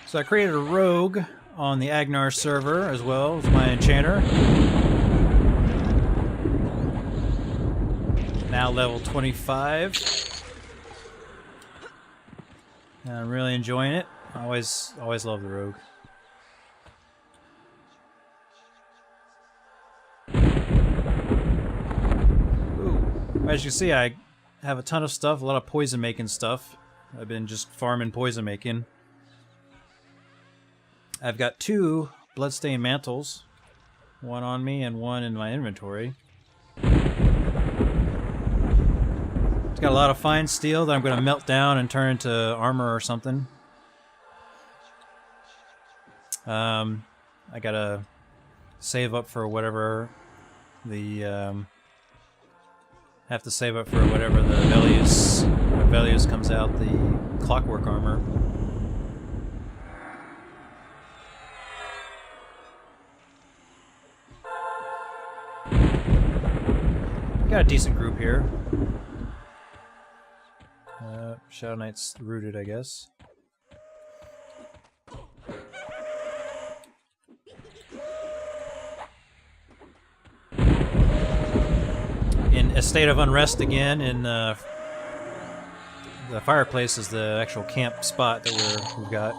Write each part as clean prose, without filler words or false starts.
So I created a rogue on the Agnarr server as well with my enchanter. Now level 25. And I'm really enjoying it. I always love the rogue. Ooh. As you can see, I have a ton of stuff, a lot of poison making stuff. I've been just farming poison making. I've got 2 bloodstained mantles, one on me and one in my inventory. It's got a lot of fine steel that I'm going to melt down and turn into armor or something. I gotta save up for whatever the have to save up for whatever the Velius comes out, the clockwork armor. Got a decent group here. Shadow Knight's rooted, I guess. In a state of unrest again. In the fireplace is the actual camp spot that we've got.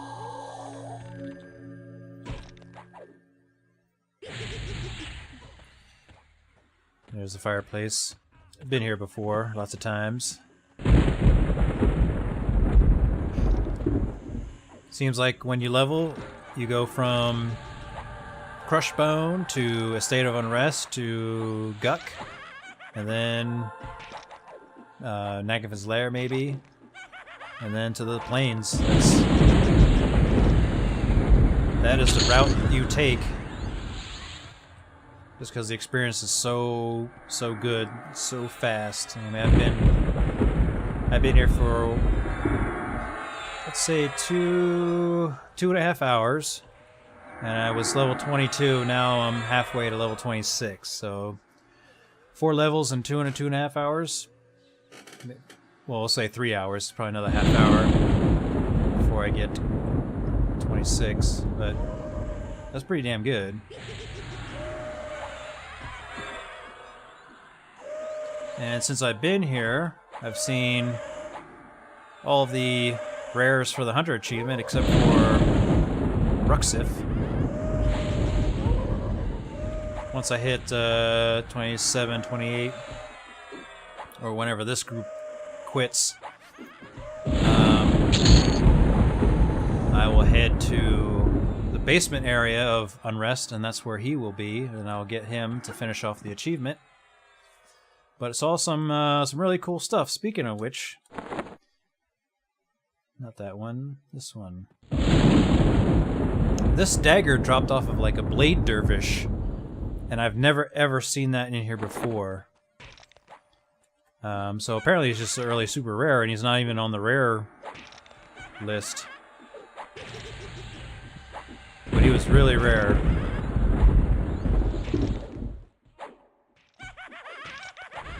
There's the fireplace. I've been here before, lots of times. Seems like when you level, you go from Crush Bone to a state of unrest to Guck, and then Nagavan's Lair maybe, and then to the plains. That is the route you take. Just because the experience is so good, so fast. I mean, I've been here for, let's say, two and a half hours, and I was level 22. Now I'm halfway to level 26. So 4 levels in 2.5 hours. Well, we'll say 3 hours. Probably another half hour before I get 26. But that's pretty damn good. And since I've been here, I've seen all of the rares for the Hunter achievement, except for Ruxif. Once I hit 27, 28, or whenever this group quits, I will head to the basement area of Unrest, and that's where he will be, and I'll get him to finish off the achievement. But it's all some really cool stuff. Speaking of which, not that one, this one. This dagger dropped off of like a blade dervish, and I've never ever seen that in here before. So apparently he's just early super rare, and he's not even on the rare list. But he was really rare.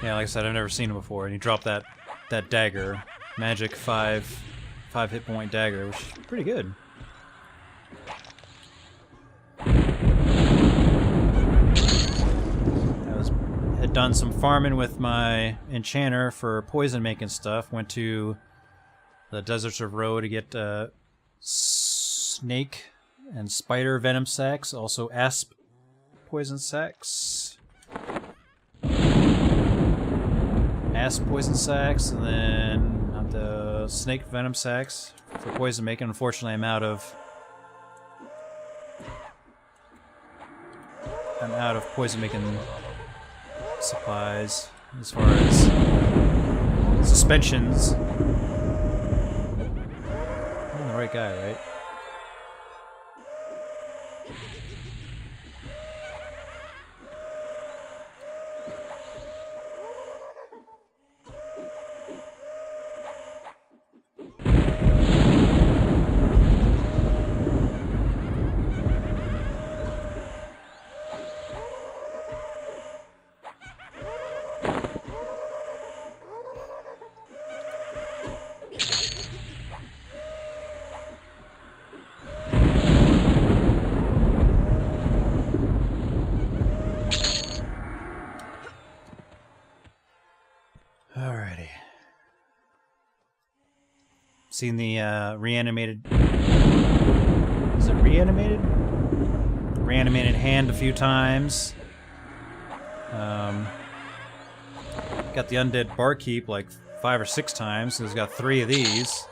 Yeah, like I said, I've never seen him before, and he dropped that dagger, magic 5 hit point dagger, which is pretty good. Had done some farming with my enchanter for poison making stuff. Went to the Deserts of Roe to get snake and spider venom sacs, also asp poison sacs. Asp poison sacs, and then the snake venom sacs for poison making. Unfortunately, I'm out of poison making supplies as far as suspensions. I'm the right guy, right? Seen the reanimated... Is it reanimated? Reanimated hand a few times. Got the undead barkeep like 5 or 6 times. So he's got 3 of these.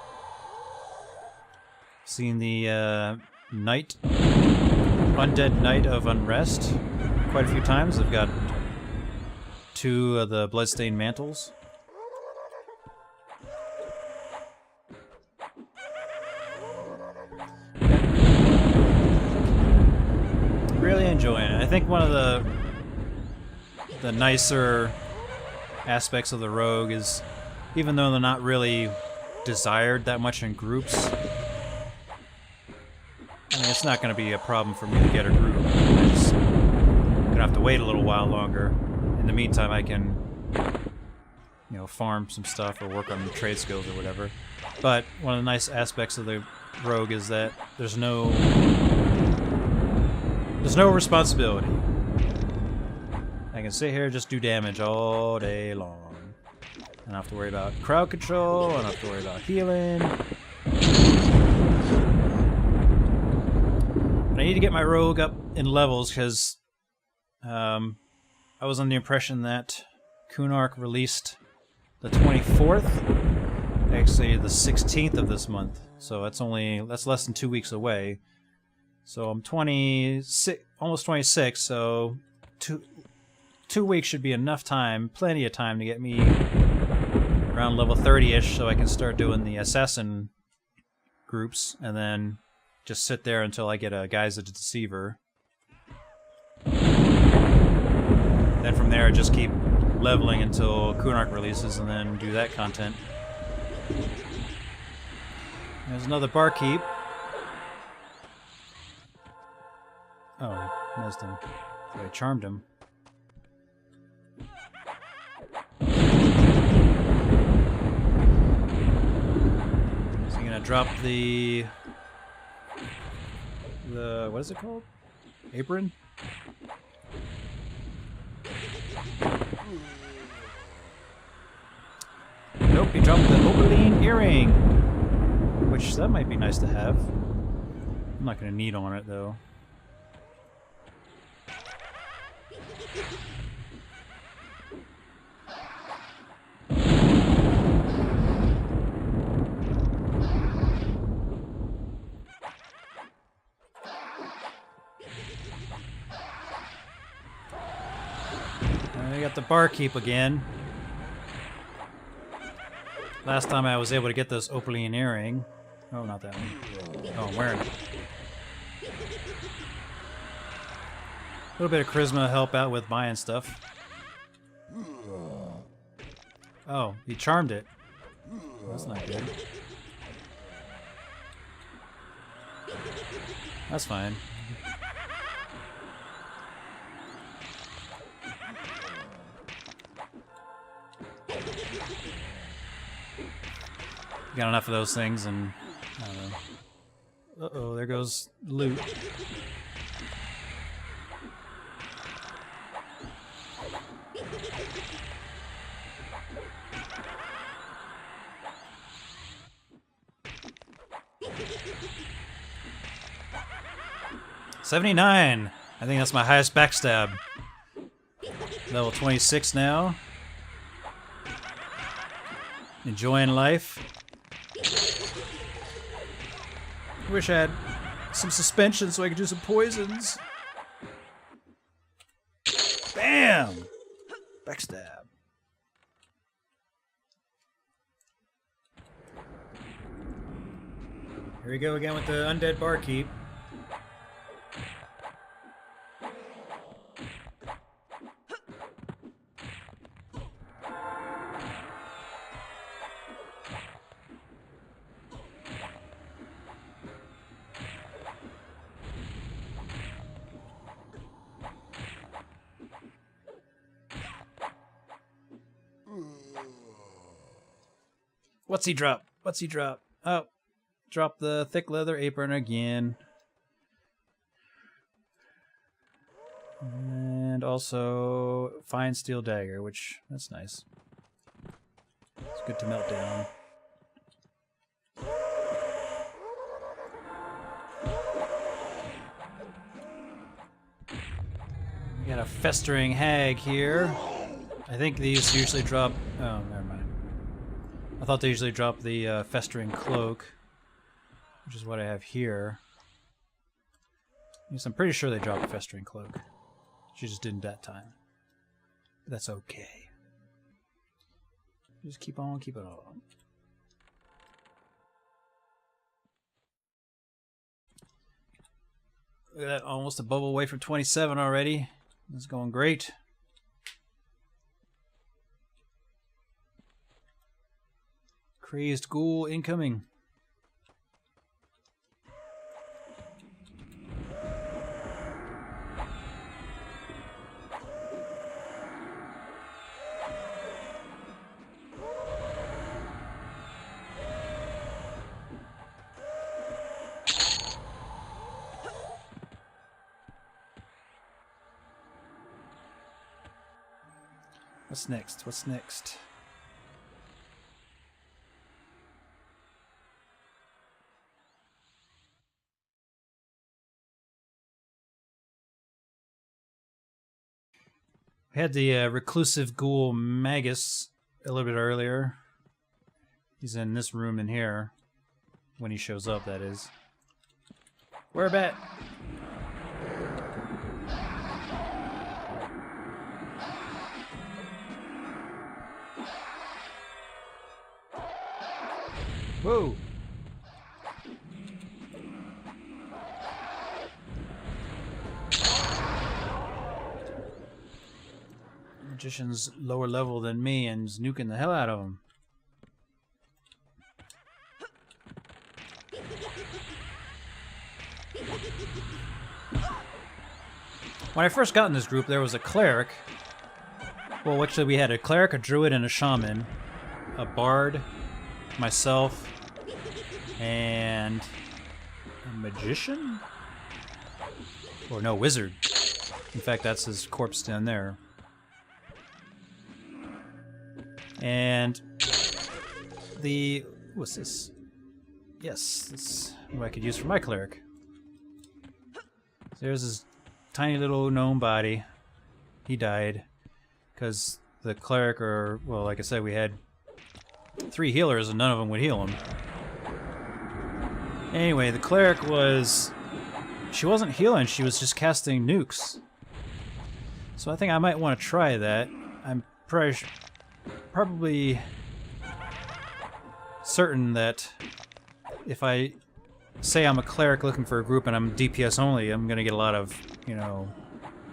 Seen the undead knight of unrest quite a few times. I've got 2 of the bloodstained mantles. Really enjoying it. I think one of the nicer aspects of the rogue is, even though they're not really desired that much in groups, I mean, it's not going to be a problem for me to get a group. I'm just going to have to wait a little while longer. In the meantime, I can, you know, farm some stuff or work on trade skills or whatever. But one of the nice aspects of the rogue is that there's no responsibility. I can sit here, just do damage all day long. I don't have to worry about crowd control, I don't have to worry about healing. But I need to get my rogue up in levels, because I was under the impression that Agnarr released the 24th, actually the 16th of this month. So that's less than 2 weeks away. So I'm 26, almost 26, so two weeks should be enough time, plenty of time to get me around level 30-ish so I can start doing the assassin groups, and then just sit there until I get a Guise the Deceiver. Then from there, just keep leveling until Agnarr releases, and then do that content. There's another barkeep. Oh, I missed him. So I charmed him. Is he gonna drop the what is it called? Apron? Nope, he dropped the opaline earring, which that might be nice to have. I'm not gonna need on it though. I got the barkeep again. Last time I was able to get this opaline earring. Oh, not that one. Oh, I'm wearing it. A little bit of charisma help out with buying stuff. Oh, he charmed it. That's not good. That's fine. Got enough of those things, and I don't know. Uh-oh, there goes loot. $79. I think that's my highest backstab. Level 26 now. Enjoying life. Wish I had some suspension so I could do some poisons. Bam! Backstab. Here we go again with the undead barkeep. What's he drop? What's he drop? Oh, drop the thick leather apron again. And also fine steel dagger, which that's nice. It's good to melt down. We got a festering hag here. I think these usually drop... Oh, never mind. I thought they usually drop the festering cloak, which is what I have here. Yes, I'm pretty sure they dropped the festering cloak. She just didn't that time. But that's okay. Just keep on, keep it on. Look at that, almost a bubble away from 27 already. It's going great. Crazed ghoul incoming. What's next? What's next? We had the reclusive ghoul Magus a little bit earlier. He's in this room in here. When he shows up, that is. Where bat? Whoa! Magician's lower level than me and is nuking the hell out of him. When I first got in this group, there was a cleric. Well, actually, we had a cleric, a druid, and a shaman. A bard, myself, and a magician? Or no, wizard. In fact, that's his corpse down there. And the... what's this? Yes, this is what I could use for my cleric. There's his tiny little gnome body. He died because the cleric, or, well, like I said, we had 3 healers and none of them would heal him. Anyway, the cleric was... she wasn't healing, she was just casting nukes. So I think I might want to try that. I'm probably certain that if I say I'm a cleric looking for a group and I'm DPS only, I'm going to get a lot of, you know,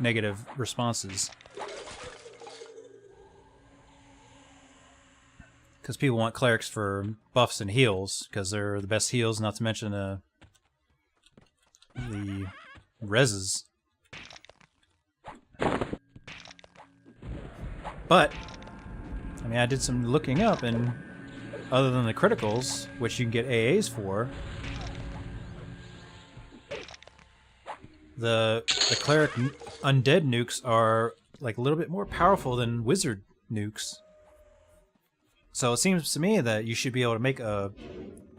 negative responses. Because people want clerics for buffs and heals, because they're the best heals, not to mention the reses. But, I mean, I did some looking up, and other than the criticals, which you can get AAs for, the cleric undead nukes are like a little bit more powerful than wizard nukes. So it seems to me that you should be able to make a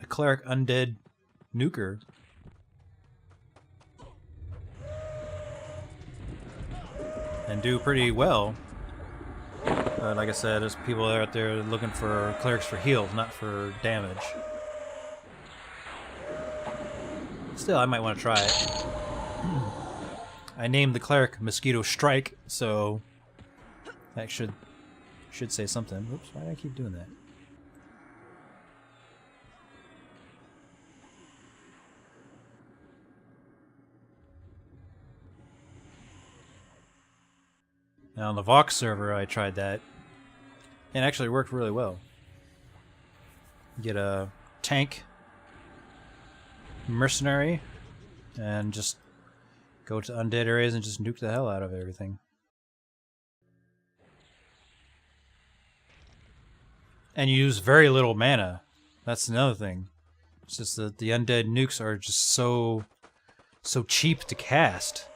cleric undead nuker. And do pretty well. Like I said, there's people out there looking for clerics for heals, not for damage. Still, I might want to try it. I named the cleric MosquitoSIX, so that should say something. Oops, why do I keep doing that? Now on the Vox server, I tried that. It actually worked really well. Get a tank, mercenary, and just go to undead areas and just nuke the hell out of everything. And you use very little mana. That's another thing. It's just that the undead nukes are just so cheap to cast.